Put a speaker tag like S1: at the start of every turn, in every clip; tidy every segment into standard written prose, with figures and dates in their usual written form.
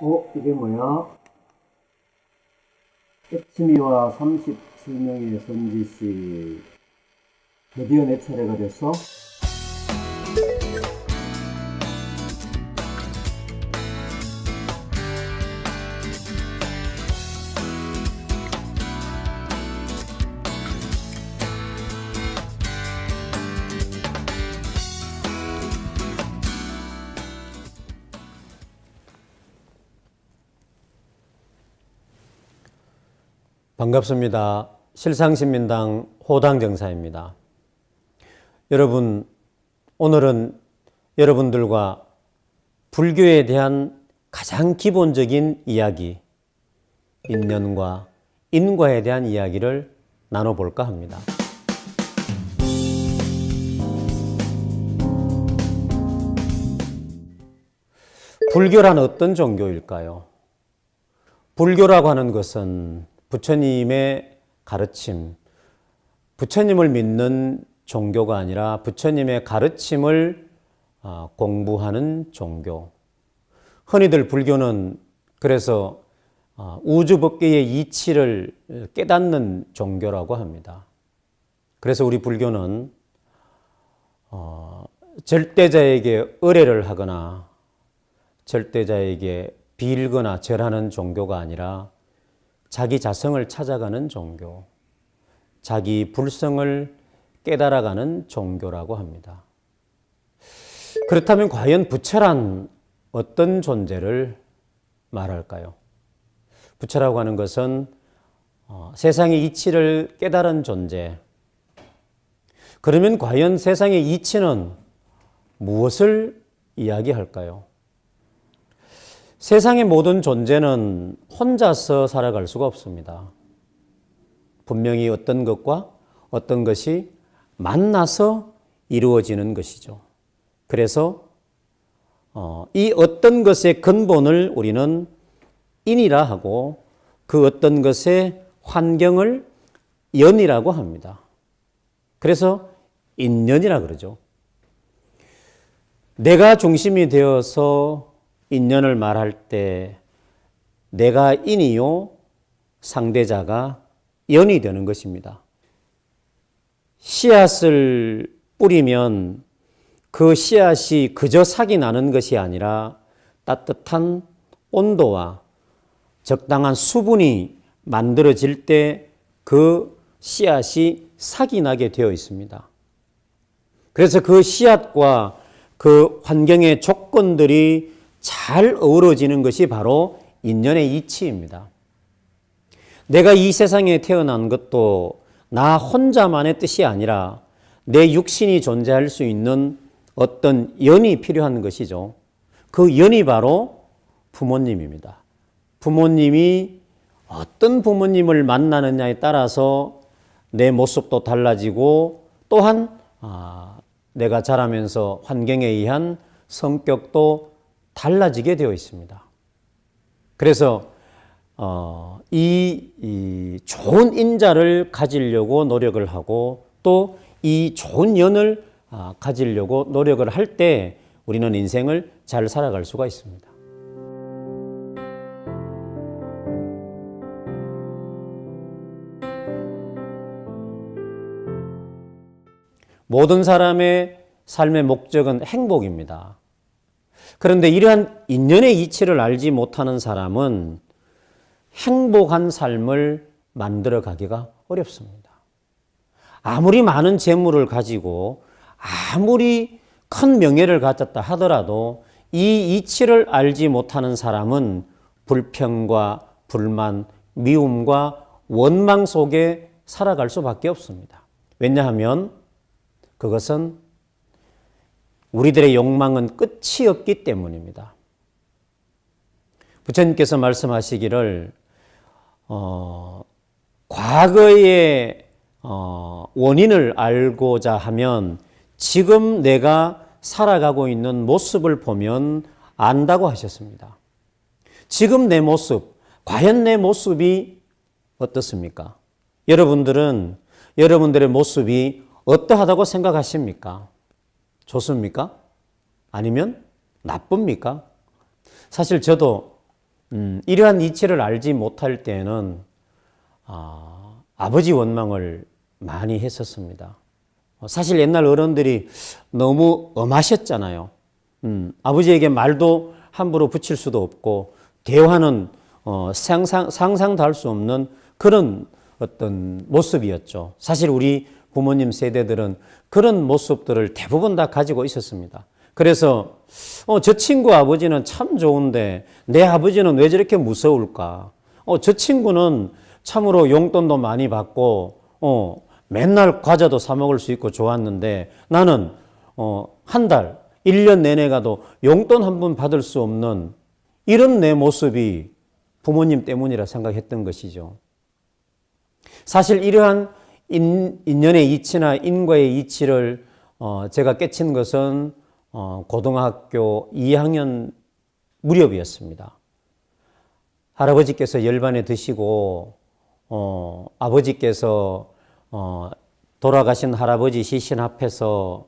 S1: 이게 뭐야? 액치미와 37명의 선지씨. 드디어 내 차례가 됐어?
S2: 반갑습니다. 실상신민당 호당정사입니다. 여러분, 오늘은 여러분들과 불교에 대한 가장 기본적인 이야기, 인연과 인과에 대한 이야기를 나눠볼까 합니다. 불교란 어떤 종교일까요? 불교라고 하는 것은 부처님의 가르침, 부처님을 믿는 종교가 아니라 부처님의 가르침을 공부하는 종교. 흔히들 불교는 그래서 우주법계의 이치를 깨닫는 종교라고 합니다. 그래서 우리 불교는 절대자에게 의뢰를 하거나 절대자에게 빌거나 절하는 종교가 아니라 자기 자성을 찾아가는 종교, 자기 불성을 깨달아가는 종교라고 합니다. 그렇다면 과연 부처란 어떤 존재를 말할까요? 부처라고 하는 것은 세상의 이치를 깨달은 존재. 그러면 과연 세상의 이치는 무엇을 이야기할까요? 세상의 모든 존재는 혼자서 살아갈 수가 없습니다. 분명히 어떤 것과 어떤 것이 만나서 이루어지는 것이죠. 그래서 이 어떤 것의 근본을 우리는 인이라 하고 그 어떤 것의 환경을 연이라고 합니다. 그래서 인연이라 그러죠. 내가 중심이 되어서 인연을 말할 때 내가 인이요 상대자가 연이 되는 것입니다. 씨앗을 뿌리면 그 씨앗이 그저 삭이 나는 것이 아니라 따뜻한 온도와 적당한 수분이 만들어질 때 그 씨앗이 삭이 나게 되어 있습니다. 그래서 그 씨앗과 그 환경의 조건들이 잘 어우러지는 것이 바로 인연의 이치입니다. 내가 이 세상에 태어난 것도 나 혼자만의 뜻이 아니라 내 육신이 존재할 수 있는 어떤 연이 필요한 것이죠. 그 연이 바로 부모님입니다. 부모님이 어떤 부모님을 만나느냐에 따라서 내 모습도 달라지고 또한 내가 자라면서 환경에 의한 성격도 달라지게 되어 있습니다. 그래서 이 좋은 인자를 가지려고 노력을 하고 또 이 좋은 연을 가지려고 노력을 할 때 우리는 인생을 잘 살아갈 수가 있습니다. 모든 사람의 삶의 목적은 행복입니다. 그런데 이러한 인연의 이치를 알지 못하는 사람은 행복한 삶을 만들어 가기가 어렵습니다. 아무리 많은 재물을 가지고 아무리 큰 명예를 가졌다 하더라도 이 이치를 알지 못하는 사람은 불평과 불만, 미움과 원망 속에 살아갈 수밖에 없습니다. 왜냐하면 그것은 우리들의 욕망은 끝이 없기 때문입니다. 부처님께서 말씀하시기를 과거의 원인을 알고자 하면 지금 내가 살아가고 있는 모습을 보면 안다고 하셨습니다. 지금 내 모습, 과연 내 모습이 어떻습니까? 여러분들은 여러분들의 모습이 어떠하다고 생각하십니까? 좋습니까? 아니면 나쁩니까? 사실 저도 이러한 이치를 알지 못할 때에는 아버지 원망을 많이 했었습니다. 사실 옛날 어른들이 너무 엄하셨잖아요. 아버지에게 말도 함부로 붙일 수도 없고 대화는 상상도 할 수 없는 그런 어떤 모습이었죠. 사실 우리 부모님 세대들은 그런 모습들을 대부분 다 가지고 있었습니다. 그래서 저 친구 아버지는 참 좋은데 내 아버지는 왜 저렇게 무서울까? 저 친구는 참으로 용돈도 많이 받고 맨날 과자도 사 먹을 수 있고 좋았는데 나는 한 달, 1년 내내 가도 용돈 한 번 받을 수 없는 이런 내 모습이 부모님 때문이라 생각했던 것이죠. 사실 이러한 인연의 이치나 인과의 이치를 제가 깨친 것은 고등학교 2학년 무렵이었습니다. 할아버지께서 열반에 드시고 아버지께서 돌아가신 할아버지 시신 앞에서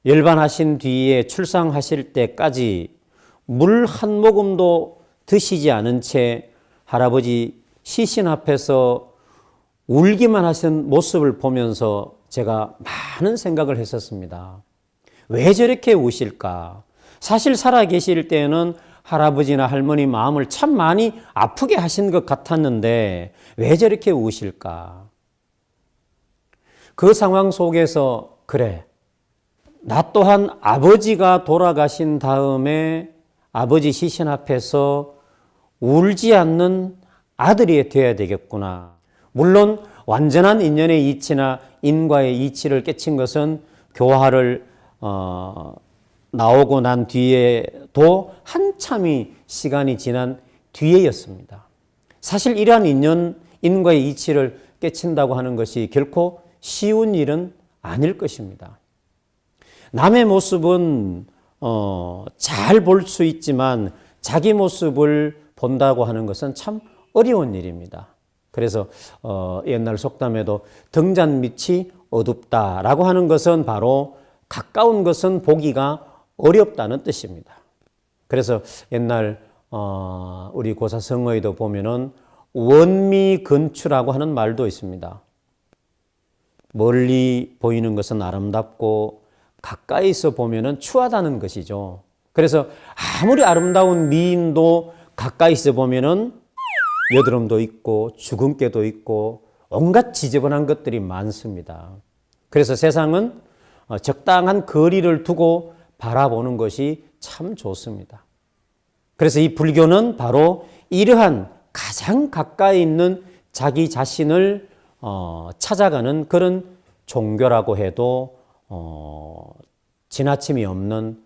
S2: 열반하신 뒤에 출상하실 때까지 물 한 모금도 드시지 않은 채 할아버지 시신 앞에서 울기만 하신 모습을 보면서 제가 많은 생각을 했었습니다. 왜 저렇게 우실까? 사실 살아계실 때는 할아버지나 할머니 마음을 참 많이 아프게 하신 것 같았는데 왜 저렇게 우실까? 그 상황 속에서 그래, 나 또한 아버지가 돌아가신 다음에 아버지 시신 앞에서 울지 않는 아들이 되어야 되겠구나. 물론 완전한 인연의 이치나 인과의 이치를 깨친 것은 교화를 나오고 난 뒤에도 한참이 시간이 지난 뒤에였습니다. 사실 이러한 인과의 이치를 깨친다고 하는 것이 결코 쉬운 일은 아닐 것입니다. 남의 모습은 잘 볼 수 있지만 자기 모습을 본다고 하는 것은 참 어려운 일입니다. 그래서 옛날 속담에도 등잔 밑이 어둡다라고 하는 것은 바로 가까운 것은 보기가 어렵다는 뜻입니다. 그래서 옛날 우리 고사성어에도 보면은 원미근추라고 하는 말도 있습니다. 멀리 보이는 것은 아름답고 가까이서 보면은 추하다는 것이죠. 그래서 아무리 아름다운 미인도 가까이서 보면은 여드름도 있고 주근깨도 있고 온갖 지저분한 것들이 많습니다. 그래서 세상은 적당한 거리를 두고 바라보는 것이 참 좋습니다. 그래서 이 불교는 바로 이러한 가장 가까이 있는 자기 자신을 찾아가는 그런 종교라고 해도 지나침이 없는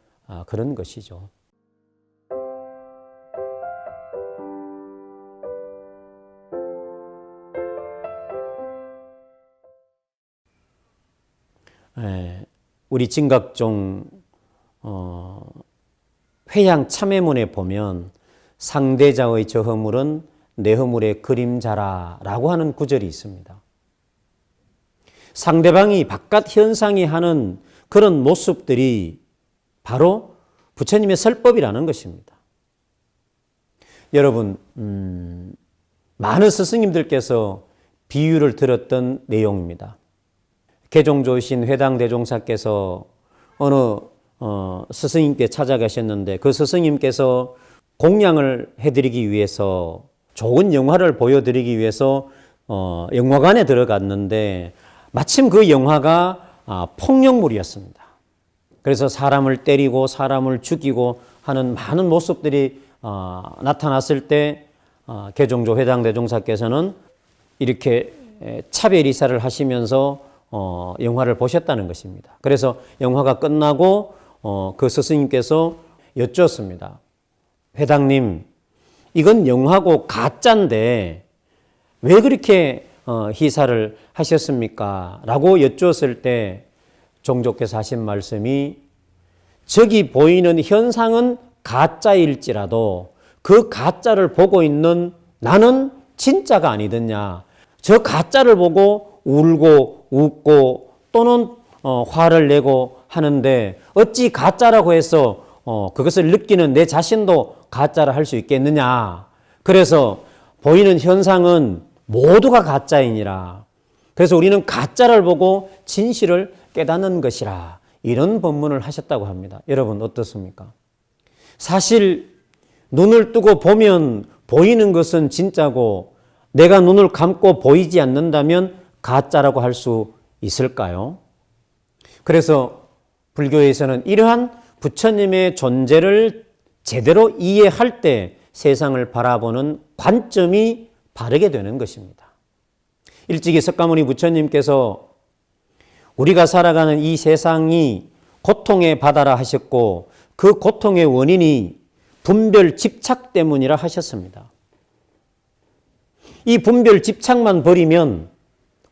S2: 그런 것이죠. 우리 진각종 회양 참회문에 보면 상대자의 저 허물은 내 허물의 그림자라라고 하는 구절이 있습니다. 상대방이 바깥 현상이 하는 그런 모습들이 바로 부처님의 설법이라는 것입니다. 여러분, 많은 스승님들께서 비유를 들었던 내용입니다. 개종 좋으신 회당대종사께서 어느 스승님께 찾아가셨는데 그 스승님께서 공양을 해드리기 위해서 좋은 영화를 보여드리기 위해서 영화관에 들어갔는데 마침 그 영화가 폭력물이었습니다. 그래서 사람을 때리고 사람을 죽이고 하는 많은 모습들이 나타났을 때 개종조 회당대종사께서는 이렇게 차별이사를 하시면서 영화를 보셨다는 것입니다. 그래서 영화가 끝나고 그 스승님께서 여쭈었습니다. 회당님, 이건 영화고 가짜인데 왜 그렇게 희사를 하셨습니까? 라고 여쭈었을 때 종조께서 하신 말씀이 저기 보이는 현상은 가짜일지라도 그 가짜를 보고 있는 나는 진짜가 아니더냐. 저 가짜를 보고 울고 웃고 또는 화를 내고 하는데 어찌 가짜라고 해서 그것을 느끼는 내 자신도 가짜를 할 수 있겠느냐. 그래서 보이는 현상은 모두가 가짜이니라. 그래서 우리는 가짜를 보고 진실을 깨닫는 것이라. 이런 본문을 하셨다고 합니다. 여러분 어떻습니까? 사실 눈을 뜨고 보면 보이는 것은 진짜고 내가 눈을 감고 보이지 않는다면 가짜라고 할 수 있을까요? 그래서 불교에서는 이러한 부처님의 존재를 제대로 이해할 때 세상을 바라보는 관점이 바르게 되는 것입니다. 일찍이 석가모니 부처님께서 우리가 살아가는 이 세상이 고통의 바다라 하셨고 그 고통의 원인이 분별 집착 때문이라 하셨습니다. 이 분별 집착만 버리면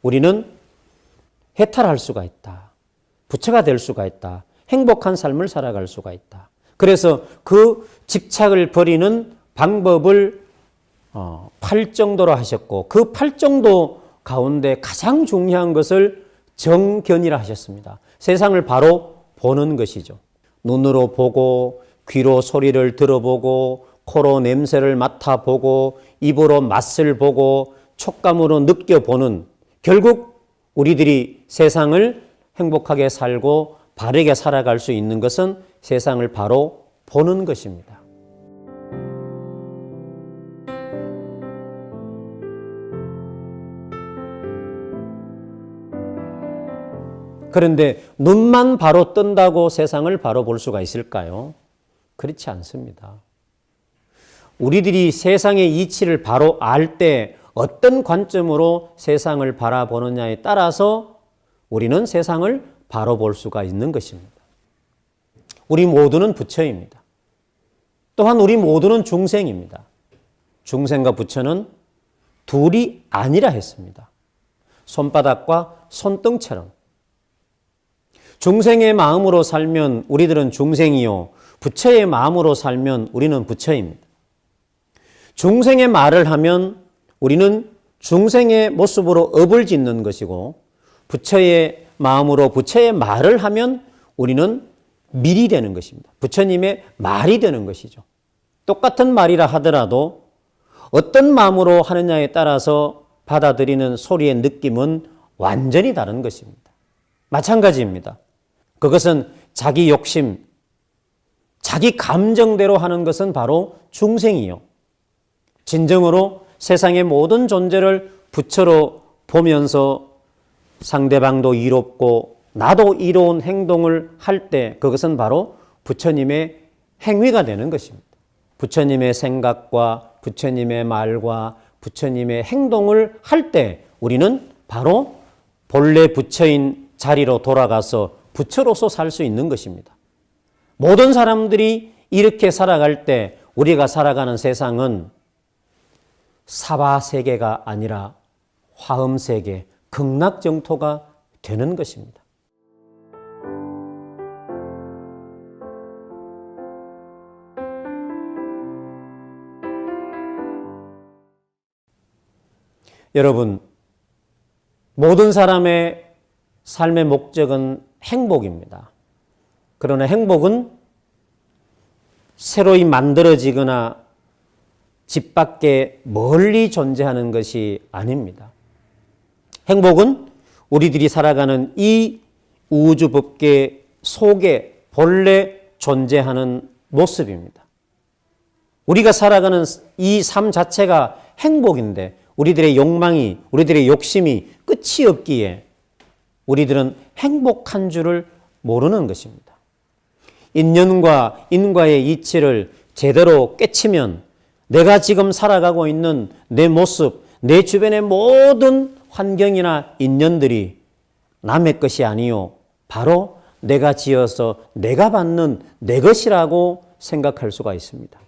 S2: 우리는 해탈할 수가 있다. 부처가 될 수가 있다. 행복한 삶을 살아갈 수가 있다. 그래서 그 집착을 버리는 방법을 8정도로 하셨고 그 8정도 가운데 가장 중요한 것을 정견이라 하셨습니다. 세상을 바로 보는 것이죠. 눈으로 보고 귀로 소리를 들어보고 코로 냄새를 맡아보고 입으로 맛을 보고 촉감으로 느껴보는 결국 우리들이 세상을 행복하게 살고 바르게 살아갈 수 있는 것은 세상을 바로 보는 것입니다. 그런데 눈만 바로 뜬다고 세상을 바로 볼 수가 있을까요? 그렇지 않습니다. 우리들이 세상의 이치를 바로 알 때 어떤 관점으로 세상을 바라보느냐에 따라서 우리는 세상을 바로 볼 수가 있는 것입니다. 우리 모두는 부처입니다. 또한 우리 모두는 중생입니다. 중생과 부처는 둘이 아니라 했습니다. 손바닥과 손등처럼. 중생의 마음으로 살면 우리들은 중생이요. 부처의 마음으로 살면 우리는 부처입니다. 중생의 말을 하면 우리는 중생의 모습으로 업을 짓는 것이고 부처의 마음으로 부처의 말을 하면 우리는 밀이 되는 것입니다. 부처님의 말이 되는 것이죠. 똑같은 말이라 하더라도 어떤 마음으로 하느냐에 따라서 받아들이는 소리의 느낌은 완전히 다른 것입니다. 마찬가지입니다. 그것은 자기 욕심, 자기 감정대로 하는 것은 바로 중생이요. 진정으로 세상의 모든 존재를 부처로 보면서 상대방도 이롭고 나도 이로운 행동을 할 때 그것은 바로 부처님의 행위가 되는 것입니다. 부처님의 생각과 부처님의 말과 부처님의 행동을 할 때 우리는 바로 본래 부처인 자리로 돌아가서 부처로서 살 수 있는 것입니다. 모든 사람들이 이렇게 살아갈 때 우리가 살아가는 세상은 사바세계가 아니라 화엄세계, 극락정토가 되는 것입니다. 여러분, 모든 사람의 삶의 목적은 행복입니다. 그러나 행복은 새로이 만들어지거나 집 밖에 멀리 존재하는 것이 아닙니다. 행복은 우리들이 살아가는 이 우주법계 속에 본래 존재하는 모습입니다. 우리가 살아가는 이 삶 자체가 행복인데 우리들의 욕망이, 우리들의 욕심이 끝이 없기에 우리들은 행복한 줄을 모르는 것입니다. 인연과 인과의 이치를 제대로 깨치면 내가 지금 살아가고 있는 내 모습, 내 주변의 모든 환경이나 인연들이 남의 것이 아니요. 바로 내가 지어서 내가 받는 내 것이라고 생각할 수가 있습니다.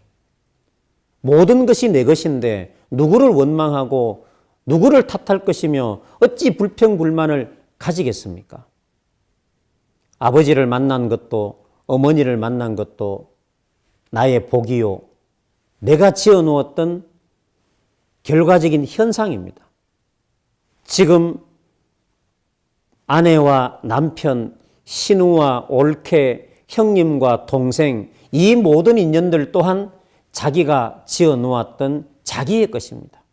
S2: 모든 것이 내 것인데 누구를 원망하고 누구를 탓할 것이며 어찌 불평불만을 가지겠습니까? 아버지를 만난 것도 어머니를 만난 것도 나의 복이요. 내가 지어놓았던 결과적인 현상입니다. 지금 아내와 남편, 신우와 올케, 형님과 동생 이 모든 인연들 또한 자기가 지어 놓았던 자기의 것입니다.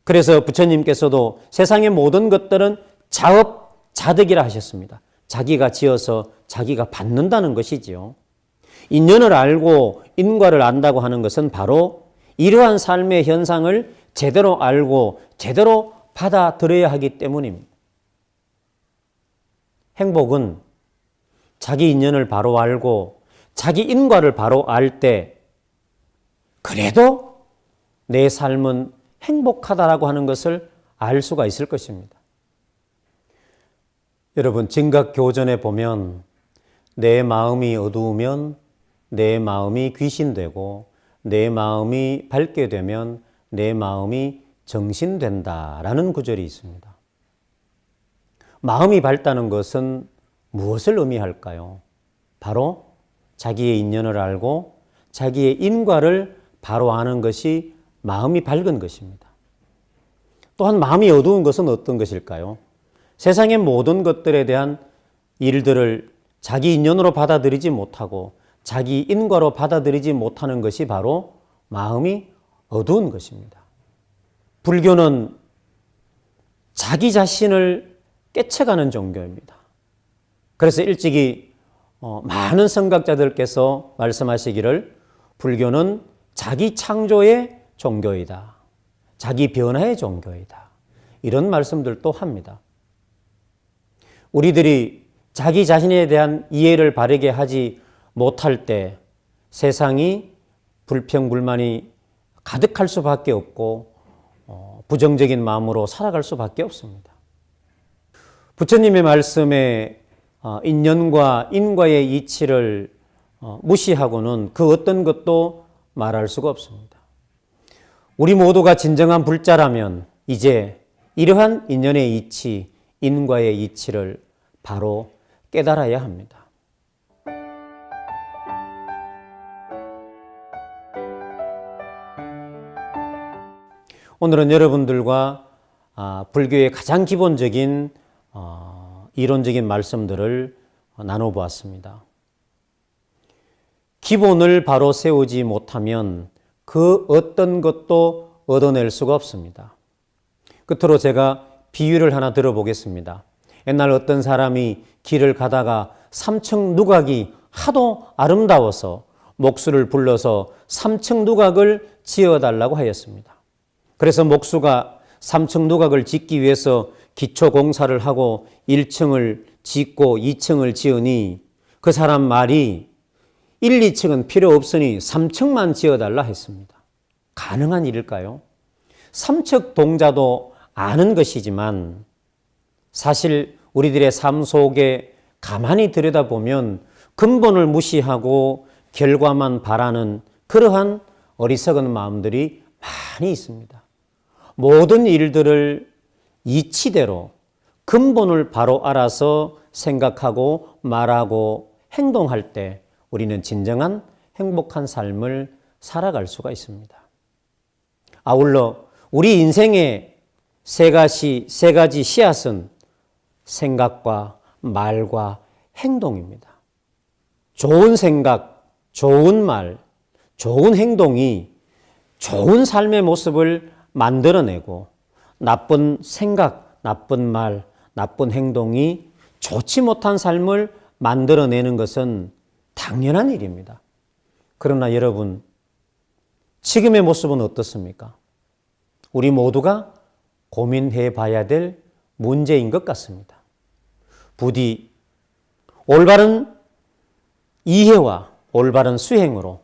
S2: 그래서 부처님께서도 세상의 모든 것들은 자업자득이라 하셨습니다. 자기가 지어서 자기가 받는다는 것이지요. 인연을 알고 인과를 안다고 하는 것은 바로 이러한 삶의 현상을 제대로 알고 제대로 받아들여야 하기 때문입니다. 행복은 자기 인연을 바로 알고 자기 인과를 바로 알 때 그래도 내 삶은 행복하다라고 하는 것을 알 수가 있을 것입니다. 여러분, 진각교전에 보면 내 마음이 어두우면 내 마음이 귀신되고 내 마음이 밝게 되면 내 마음이 정신된다라는 구절이 있습니다. 마음이 밝다는 것은 무엇을 의미할까요? 바로 자기의 인연을 알고 자기의 인과를 바로 아는 것이 마음이 밝은 것입니다. 또한 마음이 어두운 것은 어떤 것일까요? 세상의 모든 것들에 대한 일들을 자기 인연으로 받아들이지 못하고 자기 인과로 받아들이지 못하는 것이 바로 마음이 어두운 것입니다. 불교는 자기 자신을 깨쳐가는 종교입니다. 그래서 일찍이 많은 선각자들께서 말씀하시기를 불교는 자기 창조의 종교이다. 자기 변화의 종교이다. 이런 말씀들도 합니다. 우리들이 자기 자신에 대한 이해를 바르게 하지 못할 때 세상이 불평불만이 가득할 수밖에 없고 부정적인 마음으로 살아갈 수밖에 없습니다. 부처님의 말씀에 인연과 인과의 이치를 무시하고는 그 어떤 것도 말할 수가 없습니다. 우리 모두가 진정한 불자라면 이제 이러한 인연의 이치, 인과의 이치를 바로 깨달아야 합니다. 오늘은 여러분들과 불교의 가장 기본적인 이론적인 말씀들을 나눠보았습니다. 기본을 바로 세우지 못하면 그 어떤 것도 얻어낼 수가 없습니다. 끝으로 제가 비유를 하나 들어보겠습니다. 옛날 어떤 사람이 길을 가다가 삼층 누각이 하도 아름다워서 목수를 불러서 삼층 누각을 지어달라고 하였습니다. 그래서 목수가 삼층 누각을 짓기 위해서 기초 공사를 하고 1층을 짓고 2층을 지으니 그 사람 말이 1, 2층은 필요 없으니 3층만 지어달라 했습니다. 가능한 일일까요? 삼척 동자도 아는 것이지만 사실 우리들의 삶 속에 가만히 들여다보면 근본을 무시하고 결과만 바라는 그러한 어리석은 마음들이 많이 있습니다. 모든 일들을 이치대로 근본을 바로 알아서 생각하고 말하고 행동할 때 우리는 진정한 행복한 삶을 살아갈 수가 있습니다. 아울러 우리 인생의 세 가지 씨앗은 생각과 말과 행동입니다. 좋은 생각, 좋은 말, 좋은 행동이 좋은 삶의 모습을 만들어내고 나쁜 생각, 나쁜 말, 나쁜 행동이 좋지 못한 삶을 만들어내는 것은 당연한 일입니다. 그러나 여러분, 지금의 모습은 어떻습니까? 우리 모두가 고민해 봐야 될 문제인 것 같습니다. 부디 올바른 이해와 올바른 수행으로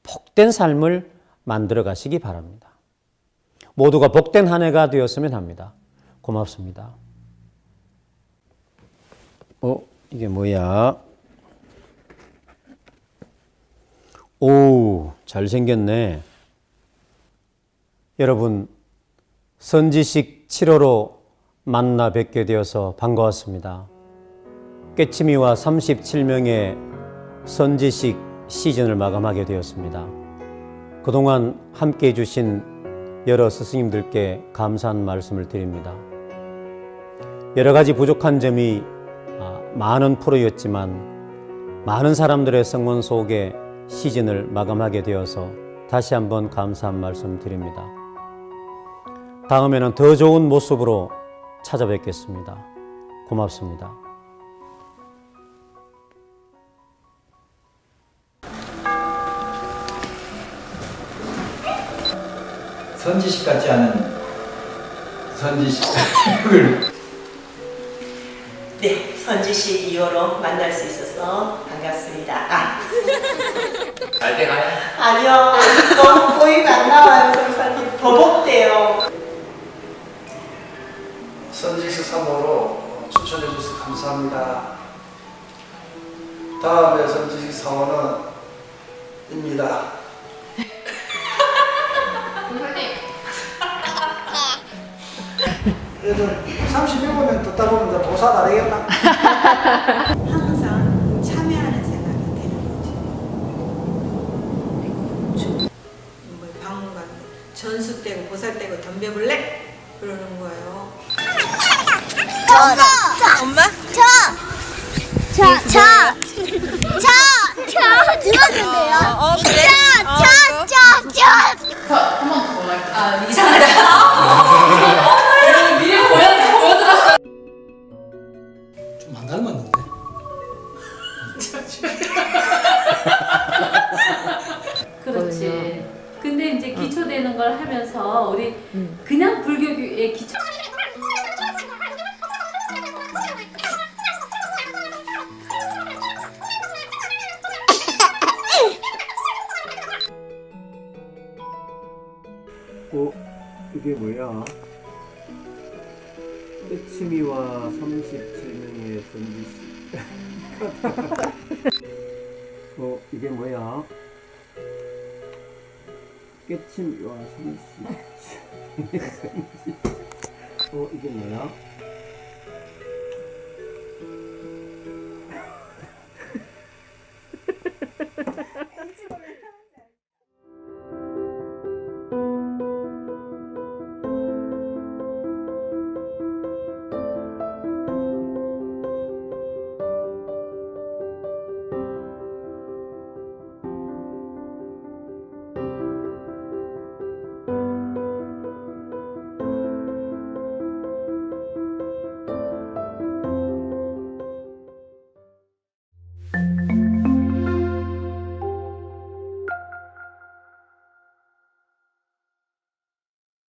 S2: 복된 삶을 만들어 가시기 바랍니다. 모두가 복된 한 해가 되었으면 합니다. 고맙습니다. 이게 뭐야? 오, 잘생겼네. 여러분, 선지식 7호로 만나 뵙게 되어서 반가웠습니다. 깨치미와 37명의 선지식 시즌을 마감하게 되었습니다. 그동안 함께 해주신 여러 스승님들께 감사한 말씀을 드립니다. 여러 가지 부족한 점이 많은 프로였지만 많은 사람들의 성원 속에 시즌을 마감하게 되어서 다시 한번 감사한 말씀 드립니다. 다음에는 더 좋은 모습으로 찾아뵙겠습니다. 고맙습니다.
S3: 선지식 같지 않은 선지식을
S4: 네, 선지 씨 2호로 만날 수 있어서 반갑습니다.
S3: 갈 때 가요?
S4: 아니요, 너무 보이가 안 나와요, 선사님. 버벅대요.
S5: 선지식 3호로 추천해 주셔서 감사합니다. 다음에 선지식 4호는 입니다. 그래도 30명이면 듣다 보면 보사 다 되겠다.
S4: 항상 참여하는 생각이 되는 거죠. 뭐 박물관 전수 떼고 보살 떼고 덤벼볼래? 그러는 거예요. 엄마?
S6: 들었는데요.
S4: 그래?
S5: 좀 안 닮았는데?
S7: 그렇지. 근데 이제 기초되는 걸 하면서 우리 그냥 불교의 기초
S1: 이게 뭐야? 깨치미와 37명의 선지씨. 이게 뭐야? 깨치미와 37. 이게 뭐야?